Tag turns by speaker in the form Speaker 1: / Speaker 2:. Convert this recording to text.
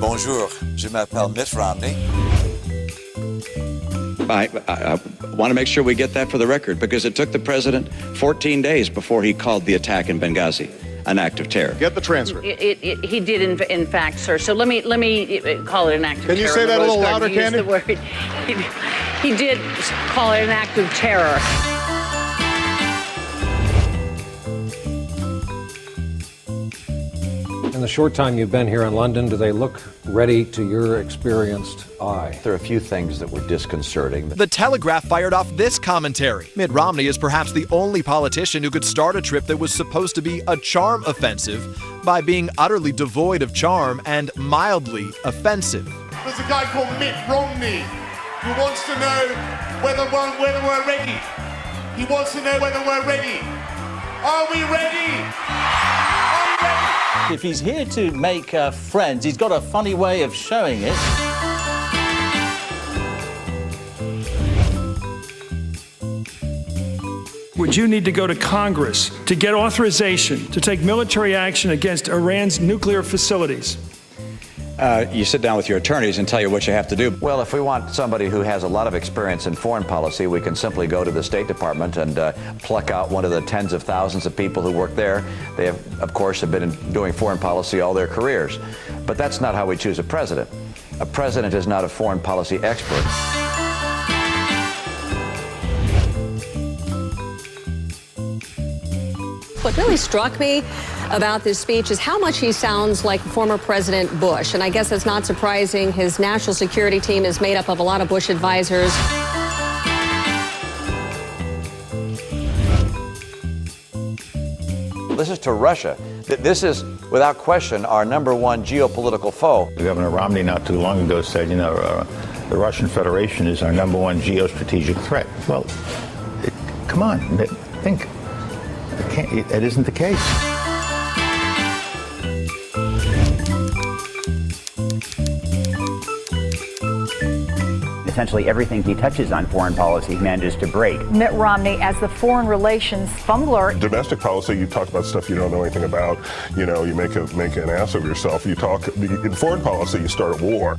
Speaker 1: Bonjour, je m'appelle Mitt Romney.
Speaker 2: I want to make sure we get that for the record, because it took the president 14 days before he called the attack in Benghazi an act of terror.
Speaker 3: Get the transcript.
Speaker 4: He did, in fact, sir. So let me call it an act of terror.
Speaker 3: Can you say that a little louder, Candy?
Speaker 4: He did call it an act of terror.
Speaker 5: In the short time you've been here in London, do they look ready to your experienced eye?
Speaker 6: There are a few things that were disconcerting.
Speaker 7: The Telegraph fired off this commentary. Mitt Romney is perhaps the only politician who could start a trip that was supposed to be a charm offensive by being utterly devoid of charm and mildly offensive.
Speaker 8: There's a guy called Mitt Romney who wants to know whether we're ready. He wants to know whether we're ready. Are we ready? Are we ready?
Speaker 9: If he's here to make friends, he's got a funny way of showing it.
Speaker 10: Would you need to go to Congress to get authorization to take military action against Iran's nuclear facilities?
Speaker 2: You sit down with your attorneys and tell you what you have to do.
Speaker 6: Well, if we want somebody who has a lot of experience in foreign policy, we can simply go to the State Department and pluck out one of the tens of thousands of people who work there. They, of course, have been doing foreign policy all their careers. But that's not how we choose a president. A president is not a foreign policy expert.
Speaker 11: What really struck me about this speech is how much he sounds like former President Bush. And I guess it's not surprising. His national security team is made up of a lot of Bush advisors.
Speaker 6: This is to Russia. This is, without question, our number one geopolitical foe.
Speaker 12: Governor Romney not too long ago said, you know, the Russian Federation is our number one geostrategic threat. Well, come on, think. It isn't the case.
Speaker 13: Essentially everything he touches on foreign policy he manages to break.
Speaker 14: Mitt Romney as the foreign relations fumbler.
Speaker 15: Domestic policy, you talk about stuff you don't know anything about. You know, you make an ass of yourself. In foreign policy, you start a war.